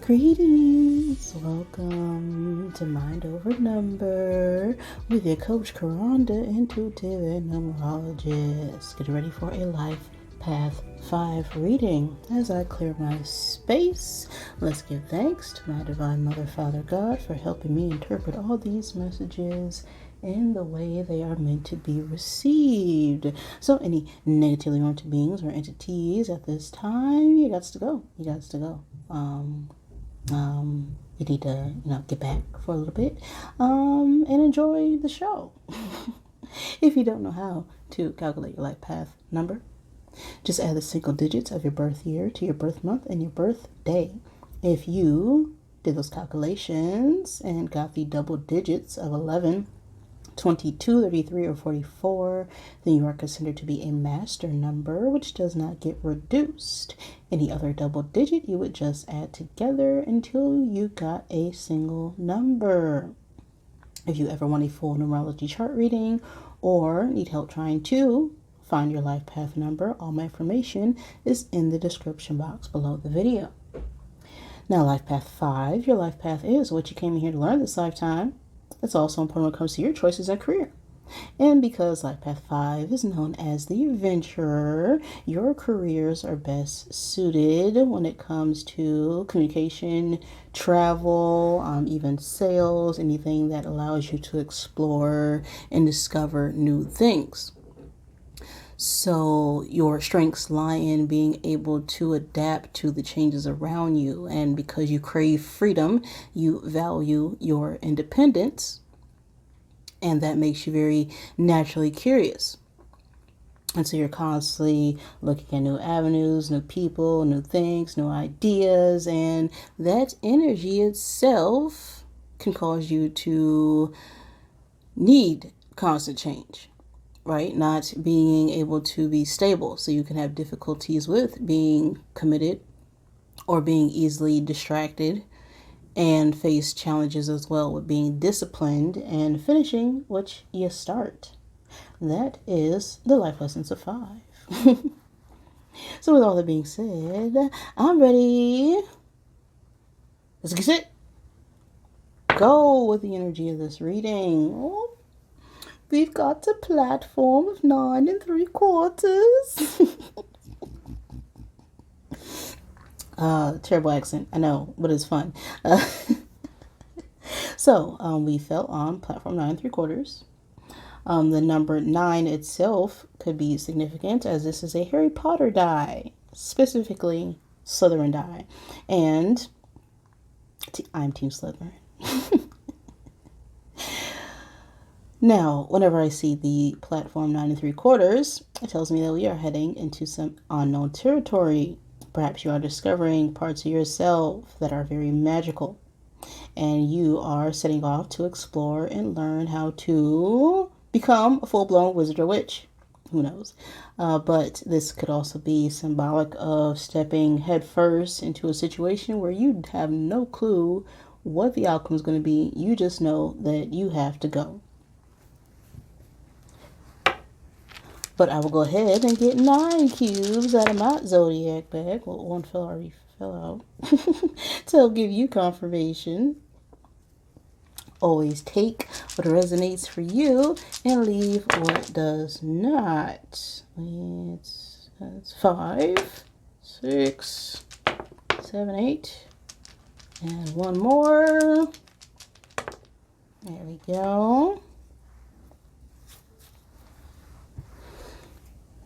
Greetings! Welcome to Mind Over Number with your coach, Karanda, intuitive and numerologist. Get ready for a Life Path 5 reading. As I clear my space, let's give thanks to my Divine Mother, Father God, for helping me interpret all these messages in the way they are meant to be received. So any negatively oriented beings or entities at this time, you got to go. You need to, get back for a little bit, and enjoy the show. If you don't know how to calculate your life path number, just add the single digits of your birth year to your birth month and your birthday. If you did those calculations and got the double digits of 11, 22, 33, or 44, then you are considered to be a master number, which does not get reduced. Any other double digit you would just add together until you got a single number. If you ever want a full numerology chart reading or need help trying to find your life path number, all my information is in the description box below the video. Now, life path 5, your life path is what you came in here to learn this lifetime. It's also important when it comes to your choices and career. And because Life Path 5 is known as the adventurer, your careers are best suited when it comes to communication, travel, even sales, anything that allows you to explore and discover new things. So your strengths lie in being able to adapt to the changes around you. And because you crave freedom, you value your independence. And that makes you very naturally curious. And so you're constantly looking at new avenues, new people, new things, new ideas. And that energy itself can cause you to need constant change. Right? Not being able to be stable. So you can have difficulties with being committed or being easily distracted, and face challenges as well with being disciplined and finishing what you start. That is the life lessons of 5. So with all that being said, I'm ready. Let's get set. Go with the energy of this reading. Oh. We've got a platform of 9 3/4. Terrible accent, I know, but it's fun. So we fell on platform 9 3/4. The number 9 itself could be significant, as this is a Harry Potter die, specifically Slytherin die. And I'm Team Slytherin. Now, whenever I see the platform 9 3/4, it tells me that we are heading into some unknown territory. Perhaps you are discovering parts of yourself that are very magical, and you are setting off to explore and learn how to become a full-blown wizard or witch. Who knows? But this could also be symbolic of stepping headfirst into a situation where you have no clue what the outcome is going to be. You just know that you have to go. But I will go ahead and get 9 cubes out of my Zodiac bag. Well, one already fell out. To give you confirmation. Always take what resonates for you and leave what does not. It's 5, 6, 7, 8. And one more. There we go.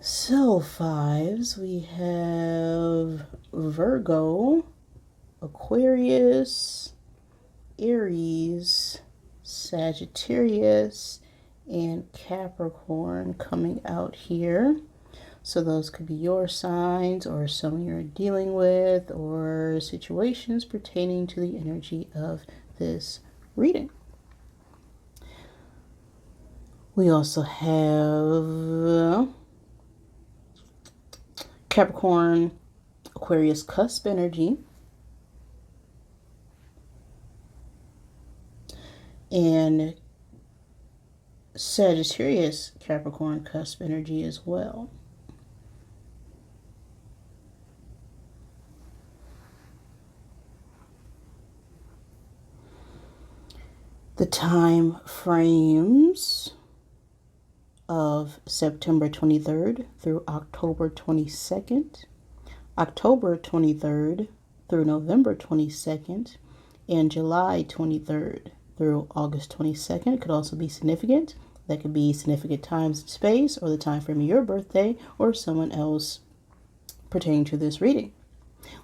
So 5s, we have Virgo, Aquarius, Aries, Sagittarius, and Capricorn coming out here. So those could be your signs or someone you're dealing with or situations pertaining to the energy of this reading. We also have Capricorn, Aquarius cusp energy, and Sagittarius Capricorn cusp energy as well. the time frames of September 23rd through October 22nd, October 23rd through November 22nd, and July 23rd through August 22nd could also be significant. That could be significant times in space, or the time frame of your birthday, or someone else pertaining to this reading.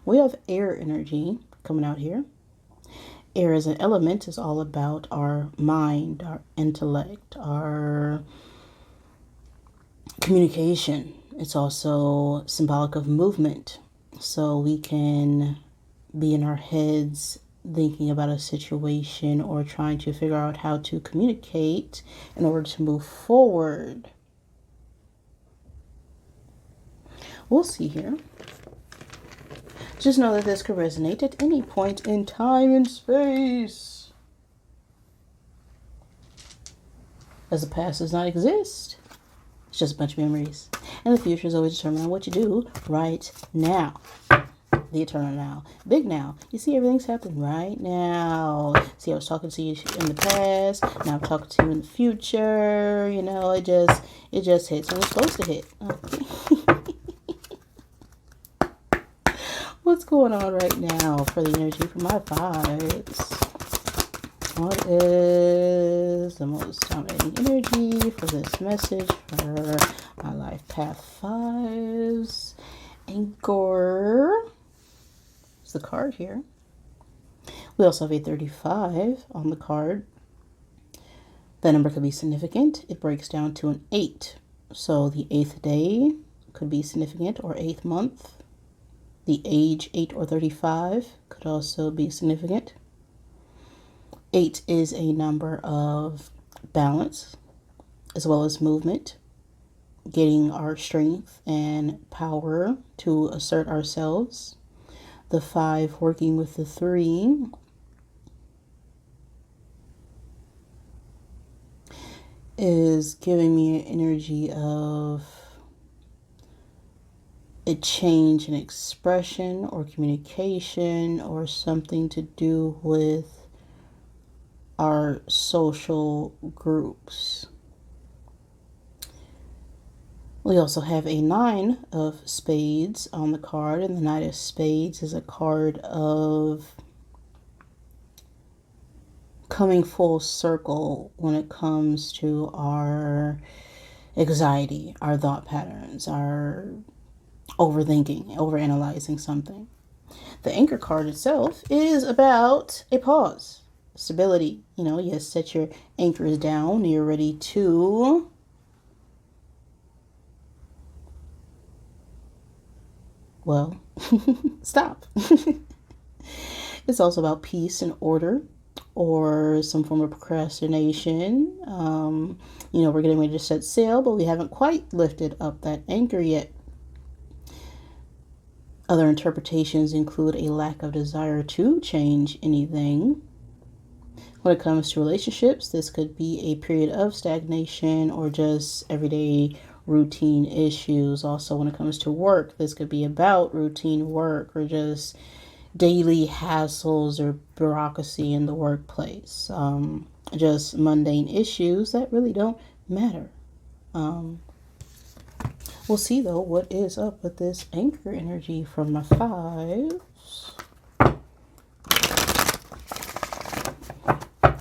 We have air energy coming out here. Air as an element is all about our mind, our intellect, our communication. It's also symbolic of movement. So we can be in our heads thinking about a situation or trying to figure out how to communicate in order to move forward. We'll see here. Just know that this could resonate at any point in time and space, as the past does not exist. It's just a bunch of memories. And the future is always determined on what you do right now. The eternal now. Big now. You see, everything's happening right now. See, I was talking to you in the past. Now I'm talking to you in the future. You know, it just hits when it's supposed to hit. Okay. What's going on right now for the energy for my vibes? What is the most dominating energy for this message for my life path 5s? Anchor is the card here. We also have a 35 on the card. That number could be significant. It breaks down to an 8. So the 8th day could be significant, or 8th month. The age 8 or 35 could also be significant. 8 is a number of balance as well as movement, getting our strength and power to assert ourselves. The 5 working with the 3 is giving me an energy of a change in expression or communication, or something to do with our social groups. We also have a 9 of spades on the card, and the Knight of Spades is a card of coming full circle when it comes to our anxiety, our thought patterns, our overthinking, overanalyzing something. The Anchor card itself is about a pause, stability. You know, you set your anchors down, you're ready to stop. It's also about peace and order, or some form of procrastination. We're getting ready to set sail, but we haven't quite lifted up that anchor yet. Other interpretations include a lack of desire to change anything. When it comes to relationships, this could be a period of stagnation or just everyday routine issues. Also, when it comes to work, this could be about routine work or just daily hassles or bureaucracy in the workplace. Just mundane issues that really don't matter. We'll see, though, what is up with this anchor energy from my 5s.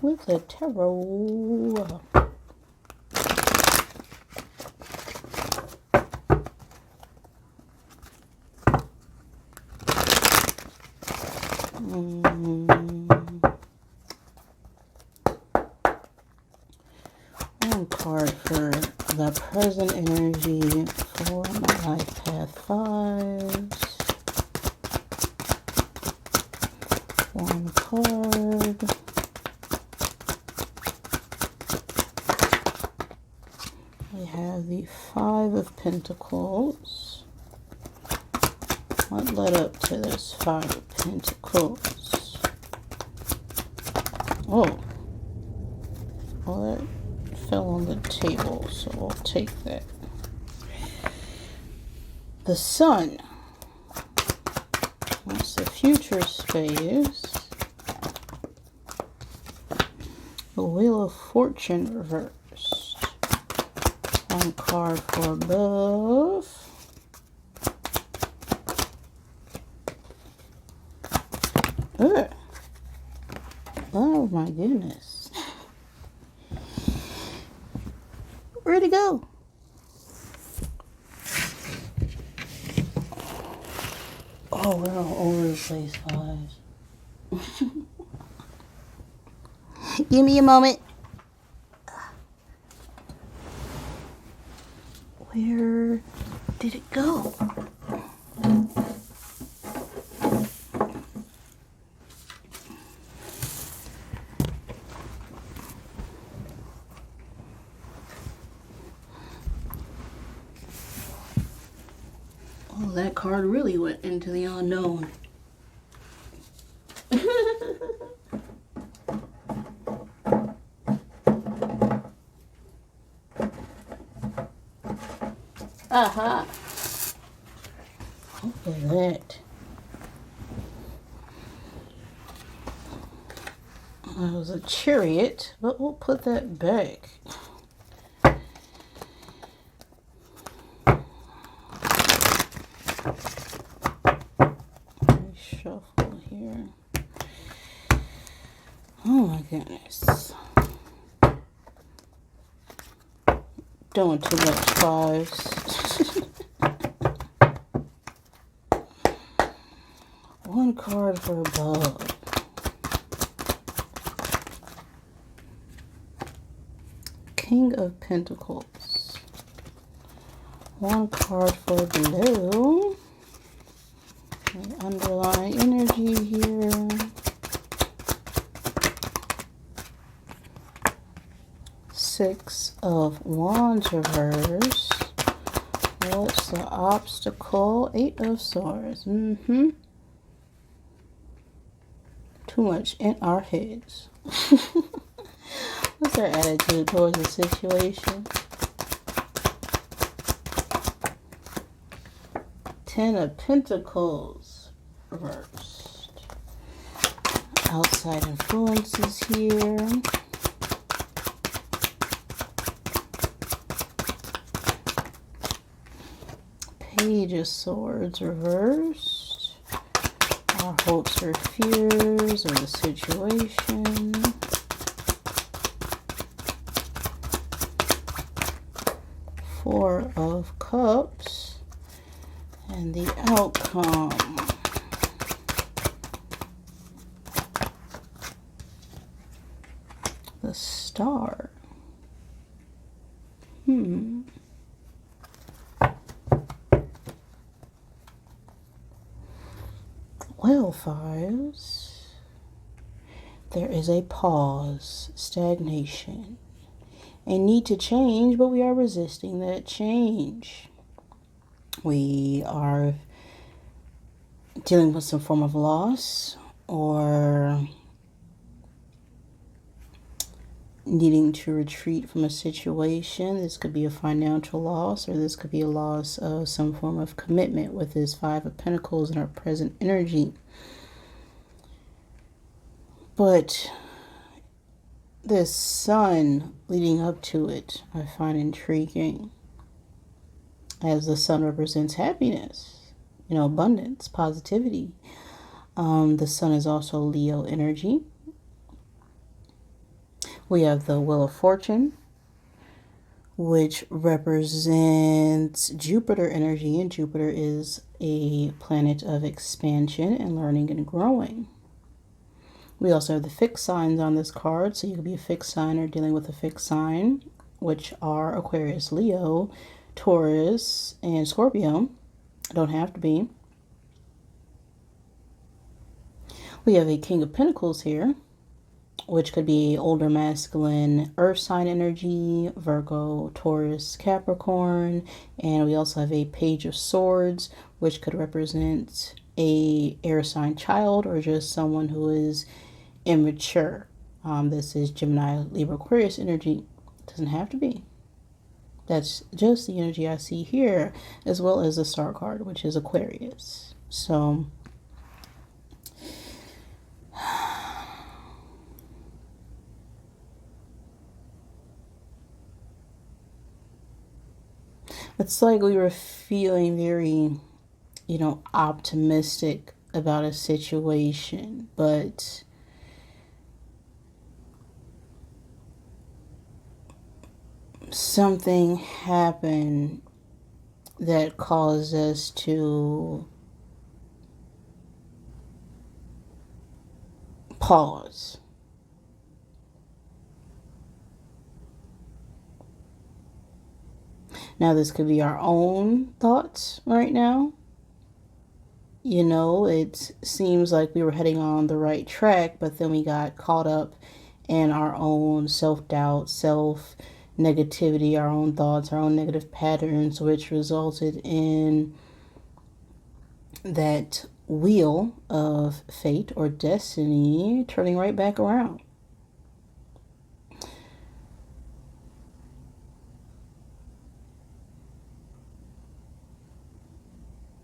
With the tarot. One card for the present energy for my life path 5s. One card. We have the 5 of Pentacles. What led up to this 5 of Pentacles? Oh. Well, that fell on the table, so I'll take that. The Sun. That's the future space. The Wheel of Fortune reversed. One card for above. Ugh. Oh my goodness. Where'd it go? Oh, we're all over the place, guys. Give me a moment. Where did it go? Oh, that card really went into the unknown. Aha! Look at that. That was a chariot, but we'll put that back. Shuffle here. Oh my goodness. Doing too much fives. One card for above. King of Pentacles. One card for below. The underlying energy here. Six of Wands reversed. What's the obstacle? Eight of Swords. Too much in our heads. What's their attitude towards the situation? Ten of Pentacles reversed. Outside influences here. Page of Swords reversed. Our hopes or fears of the situation. Four of Cups. And the outcome. The Star. Well, fives, there is a pause, stagnation, a need to change, but we are resisting that change. We are dealing with some form of loss or needing to retreat from a situation. This could be a financial loss, or this could be a loss of some form of commitment with this Five of Pentacles in our present energy. But this Sun leading up to it, I find intriguing, as the Sun represents happiness, abundance, positivity. The Sun is also Leo energy. We have the Wheel of Fortune, which represents Jupiter energy, and Jupiter is a planet of expansion and learning and growing. We also have the fixed signs on this card, so you could be a fixed sign or dealing with a fixed sign, which are Aquarius, Leo, Taurus, and Scorpio. Don't have to be. We have a King of Pentacles here, which could be older masculine earth sign energy, Virgo, Taurus, Capricorn. And we also have a Page of Swords, which could represent a air sign child or just someone who is immature. This is Gemini, Libra, Aquarius energy. Doesn't have to be. That's just the energy I see here, as well as the Star card, which is Aquarius. So It's like we were feeling very, optimistic about a situation, but something happened that caused us to pause. Now, this could be our own thoughts right now. It seems like we were heading on the right track, but then we got caught up in our own self-doubt, self-negativity, our own thoughts, our own negative patterns, which resulted in that wheel of fate or destiny turning right back around.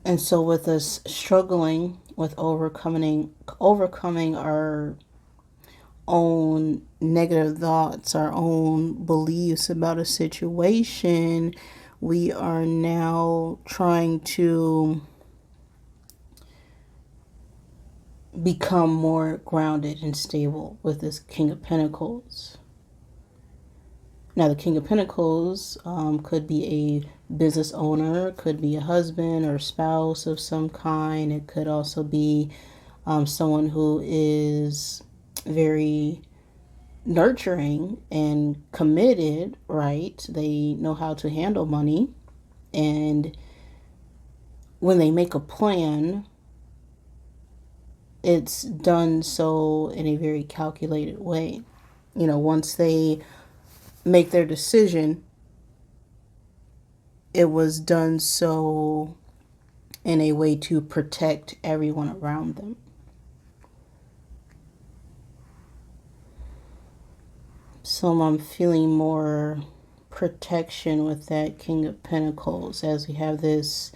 And so with us struggling with overcoming our own negative thoughts, our own beliefs about a situation, we are now trying to become more grounded and stable with this King of Pentacles. Now, the King of Pentacles could be a business owner, could be a husband or spouse of some kind. It could also be someone who is very nurturing and committed, right? They know how to handle money. And when they make a plan, it's done so in a very calculated way. Once they make their decision, it was done so in a way to protect everyone around them. So I'm feeling more protection with that King of Pentacles as we have this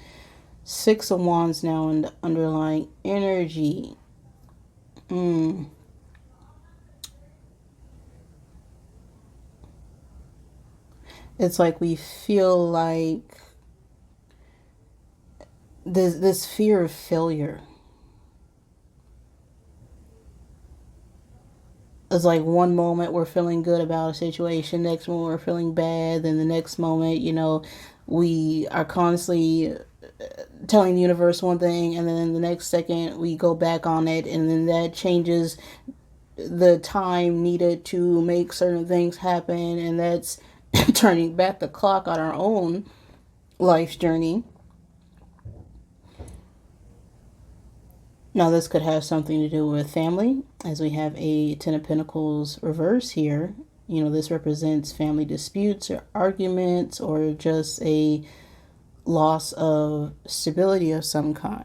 Six of Wands now in the underlying energy. It's like we feel like this fear of failure. It's like one moment we're feeling good about a situation, next moment we're feeling bad, then the next moment, we are constantly telling the universe one thing, and then the next second we go back on it, and then that changes the time needed to make certain things happen, and that's turning back the clock on our own life's journey. Now, this could have something to do with family, as we have a Ten of Pentacles reverse here. This represents family disputes or arguments or just a loss of stability of some kind.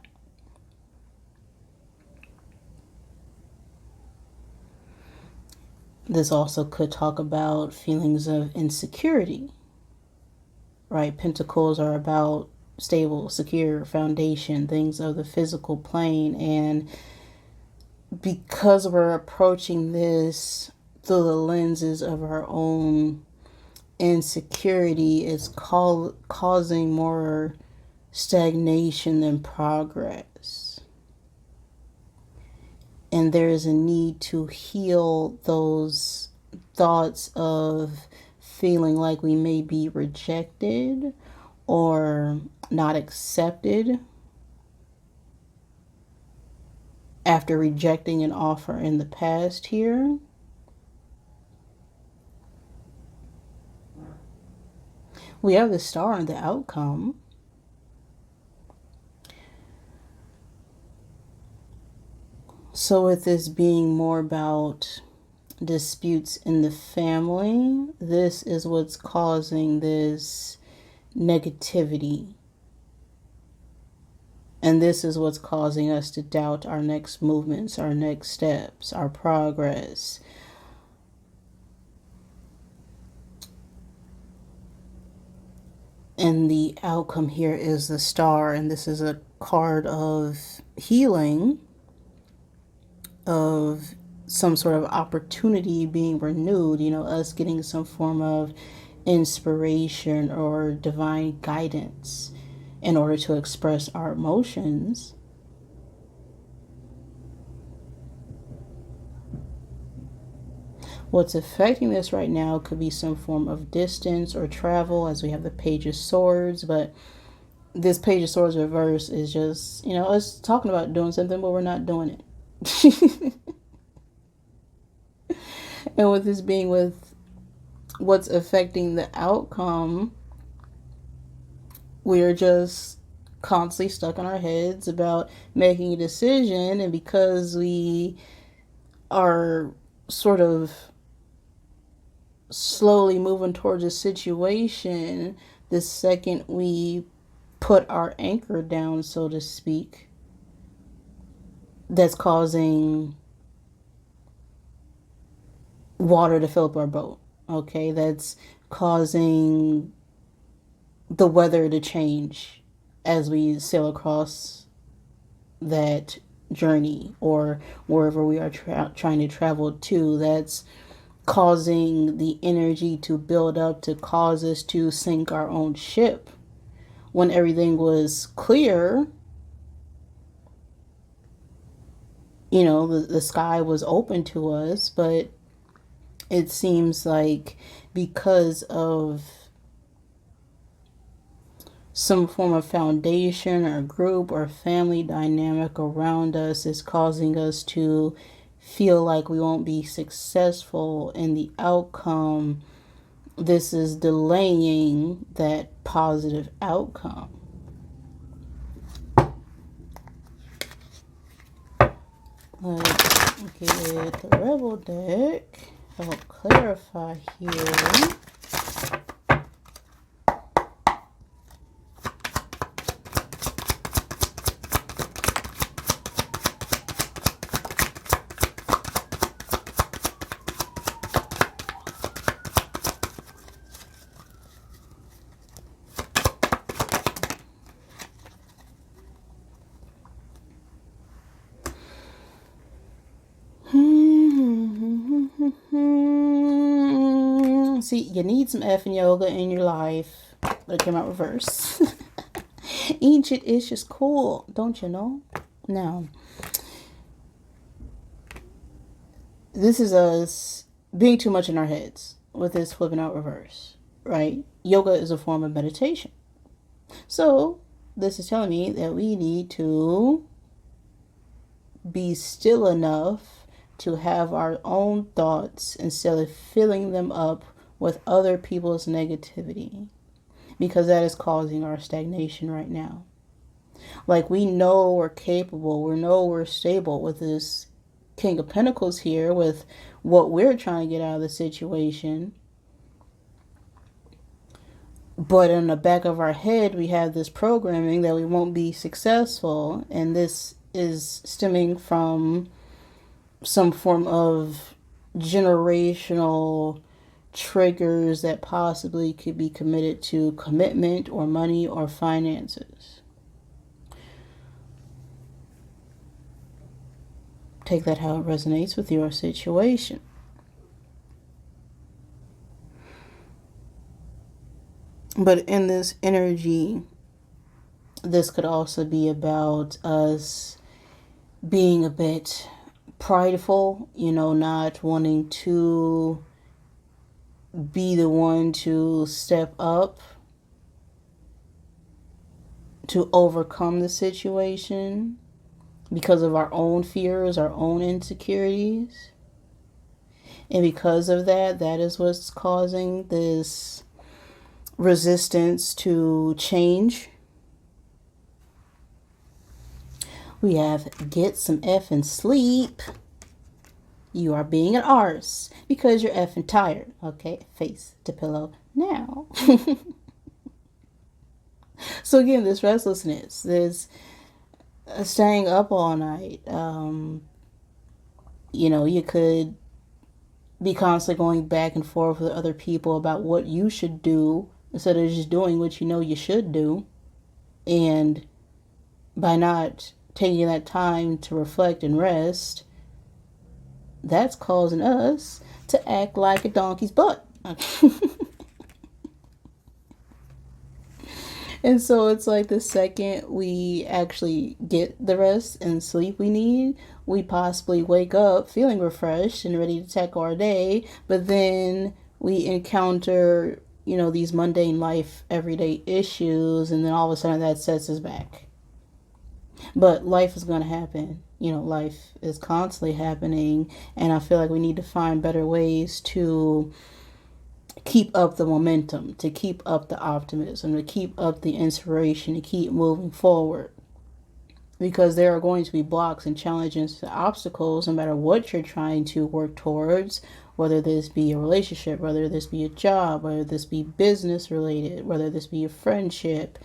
This also could talk about feelings of insecurity, right? Pentacles are about stable, secure foundation, things of the physical plane. And because we're approaching this through the lenses of our own insecurity, it's causing more stagnation than progress. And there is a need to heal those thoughts of feeling like we may be rejected or not accepted after rejecting an offer in the past here. We have the Star in the outcome. So with this being more about disputes in the family, this is what's causing this negativity. And this is what's causing us to doubt our next movements, our next steps, our progress. And the outcome here is the Star, and this is a card of healing, of some sort of opportunity being renewed, us getting some form of inspiration or divine guidance in order to express our emotions, what's affecting this right now could be some form of distance or travel, as we have the Page of Swords. But this Page of Swords reverse is just, us talking about doing something, but we're not doing it. And with this being with what's affecting the outcome, we're just constantly stuck in our heads about making a decision. And because we are sort of slowly moving towards a situation, the second we put our anchor down, so to speak, that's causing water to fill up our boat. Okay, that's causing the weather to change as we sail across that journey or wherever we are trying to travel to. That's causing the energy to build up to cause us to sink our own ship when everything was clear. The sky was open to us, but it seems like because of some form of foundation or group or family dynamic around us is causing us to feel like we won't be successful in the outcome. This is delaying that positive outcome. Let's get the Rebel deck. Help clarify here. See, you need some effing yoga in your life, but it came out reverse. Ancient is just cool, don't you know? Now, this is us being too much in our heads with this flipping out reverse, right? Yoga is a form of meditation. So, this is telling me that we need to be still enough to have our own thoughts instead of filling them up with other people's negativity, because that is causing our stagnation right now. Like, we know we're capable, we know we're stable with this King of Pentacles here, with what we're trying to get out of the situation. But in the back of our head, we have this programming that we won't be successful. And this is stemming from some form of generational triggers that possibly could be committed to commitment or money or finances. Take that how it resonates with your situation. But in this energy, this could also be about us being a bit prideful, not wanting to be the one to step up to overcome the situation because of our own fears, our own insecurities. And because of that, that is what's causing this resistance to change. We have get some effing sleep. You are being an arse because you're effing tired. Okay, face to pillow now. So again, this restlessness, this staying up all night. You could be constantly going back and forth with other people about what you should do instead of just doing what you know you should do. And by not taking that time to reflect and rest, that's causing us to act like a donkey's butt. And so it's like the second we actually get the rest and sleep we need, we possibly wake up feeling refreshed and ready to tackle our day. But then we encounter, these mundane life, everyday issues, and then all of a sudden that sets us back. But life is going to happen. Life is constantly happening. And I feel like we need to find better ways to keep up the momentum, to keep up the optimism, to keep up the inspiration, to keep moving forward. Because there are going to be blocks and challenges and obstacles no matter what you're trying to work towards, whether this be a relationship, whether this be a job, whether this be business related, whether this be a friendship.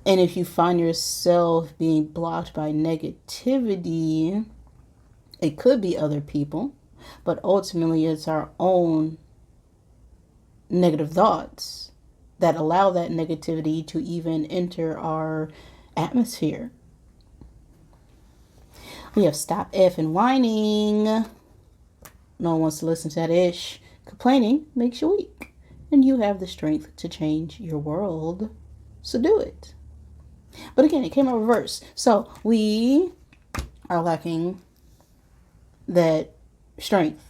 And if you find yourself being blocked by negativity, it could be other people, but ultimately it's our own negative thoughts that allow that negativity to even enter our atmosphere. We have stop effing whining. No one wants to listen to that ish. Complaining makes you weak, and you have the strength to change your world. So do it. But again, it came out reverse. So we are lacking that strength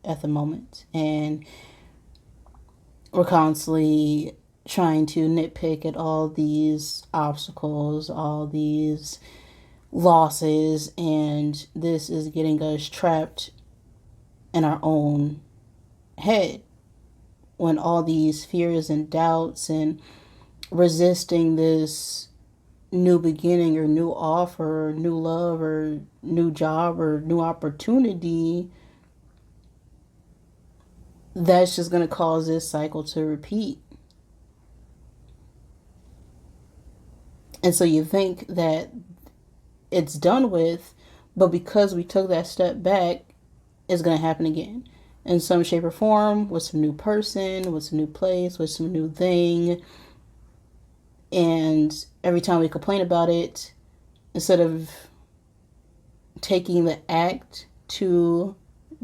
at the moment, and we're constantly trying to nitpick at all these obstacles, all these losses, and this is getting us trapped in our own head when all these fears and doubts and resisting this new beginning or new offer or new love or new job or new opportunity, that's just going to cause this cycle to repeat. And so you think that it's done with, but because we took that step back, it's going to happen again in some shape or form, with some new person, with some new place, with some new thing. And every time we complain about it, instead of taking the act to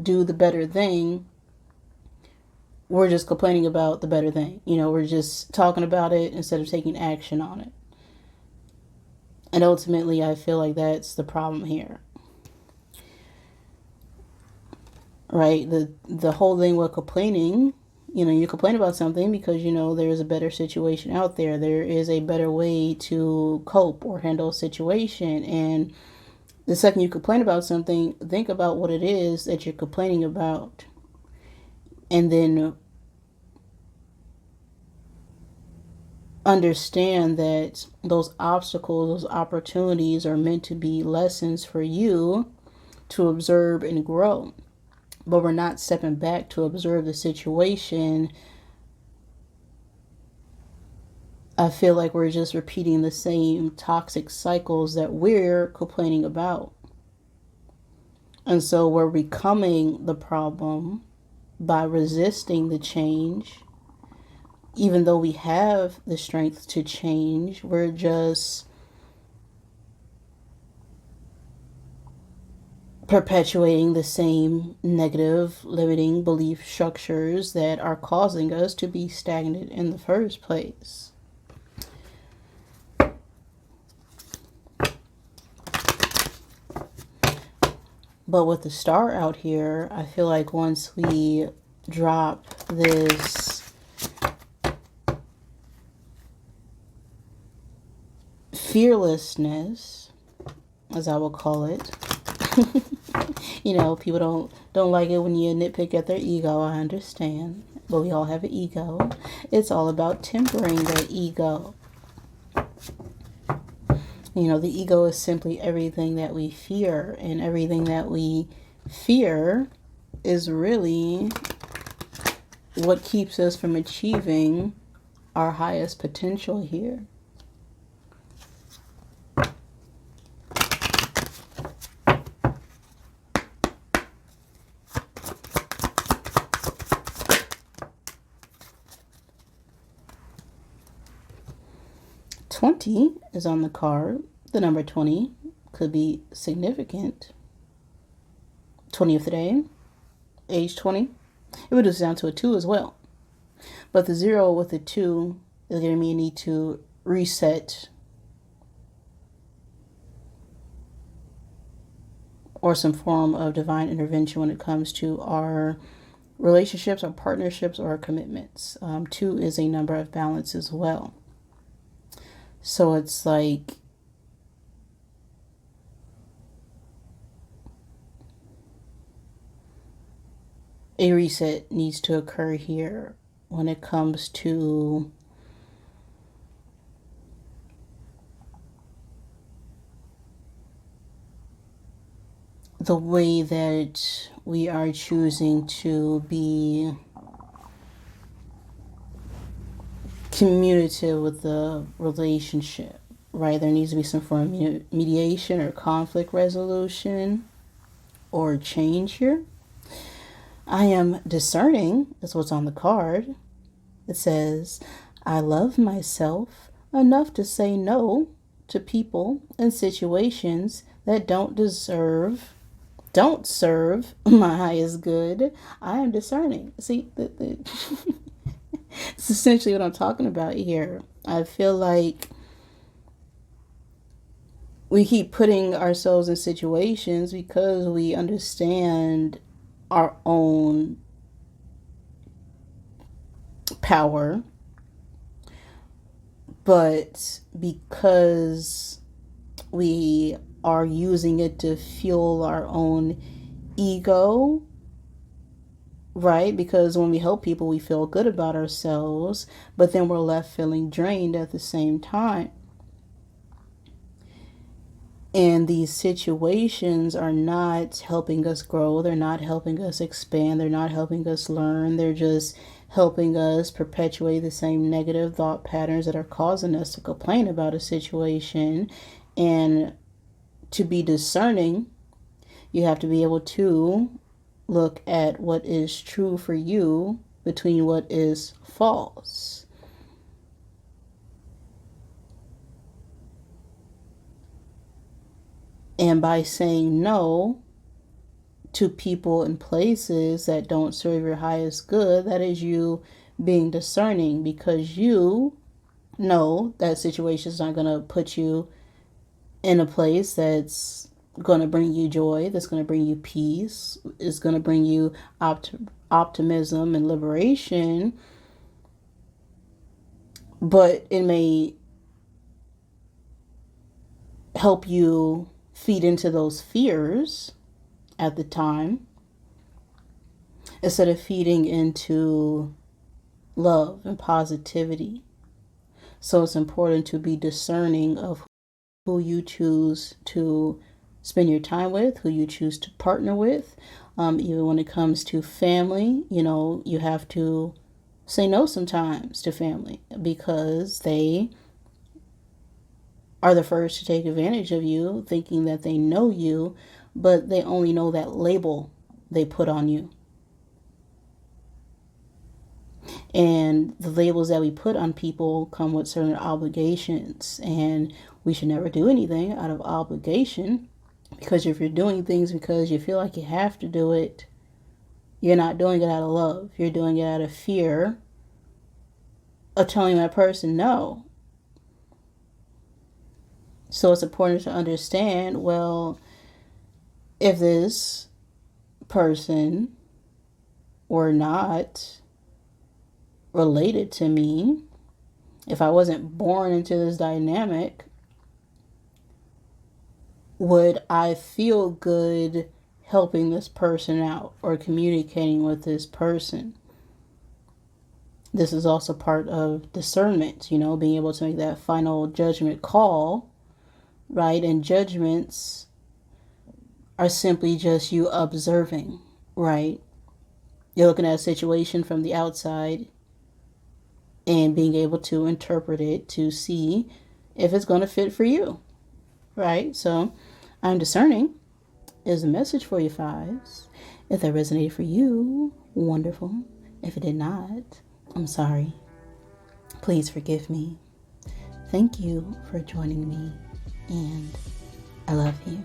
do the better thing, we're just complaining about the better thing. We're just talking about it instead of taking action on it. And ultimately, I feel like that's the problem here. Right? The whole thing with complaining, you complain about something because there's a better situation out there. There is a better way to cope or handle a situation. And the second you complain about something, think about what it is that you're complaining about. And then understand that those obstacles, those opportunities are meant to be lessons for you to observe and grow. But we're not stepping back to observe the situation. I feel like we're just repeating the same toxic cycles that we're complaining about. And so we're becoming the problem by resisting the change. Even though we have the strength to change, we're just perpetuating the same negative, limiting belief structures that are causing us to be stagnant in the first place. But with the star out here, I feel like once we drop this fearlessness, as I will call it, people don't like it when you nitpick at their ego. I understand, but we all have an ego. It's all about tempering that ego. The ego is simply everything that we fear, and everything that we fear is really what keeps us from achieving our highest potential here. $20 is on the card. The number 20 could be significant. 20 of the day, age 20. It reduces down to a 2 as well. But the 0 with the 2 is giving me a need to reset or some form of divine intervention when it comes to our relationships, our partnerships, or our commitments. 2 is a number of balance as well. So it's like a reset needs to occur here when it comes to the way that we are choosing to be communicative with the relationship, right? There needs to be some form of mediation or conflict resolution or change here. I am discerning, is what's on the card. It says, I love myself enough to say no to people and situations that don't serve my highest good. I am discerning. See, it's essentially what I'm talking about here. I feel like we keep putting ourselves in situations because we understand our own power, but because we are using it to fuel our own ego, right? Because when we help people, we feel good about ourselves, but then we're left feeling drained at the same time. And these situations are not helping us grow. They're not helping us expand. They're not helping us learn. They're just helping us perpetuate the same negative thought patterns that are causing us to complain about a situation. And to be discerning, you have to be able to look at what is true for you between what is false. And by saying no to people and places that don't serve your highest good, that is you being discerning, because you know that situation is not going to put you in a place that's going to bring you joy, that's going to bring you peace, is going to bring you optimism and liberation. But it may help you feed into those fears at the time instead of feeding into love and positivity. So it's important to be discerning of who you choose to spend your time with, who you choose to partner with. Even when it comes to family, you have to say no sometimes to family because they are the first to take advantage of you, thinking that they know you, but they only know that label they put on you. And the labels that we put on people come with certain obligations, and we should never do anything out of obligation, because if you're doing things because you feel like you have to do it, you're not doing it out of love. You're doing it out of fear of telling that person no. So it's important to understand, well, if this person were not related to me, if I wasn't born into this dynamic, would I feel good helping this person out or communicating with this person? This is also part of discernment, being able to make that final judgment call, right? And judgments are simply just you observing, right? You're looking at a situation from the outside and being able to interpret it to see if it's going to fit for you, right? So I'm discerning is a message for you, fives. If that resonated for you, wonderful. If it did not, I'm sorry. Please forgive me. Thank you for joining me, and I love you.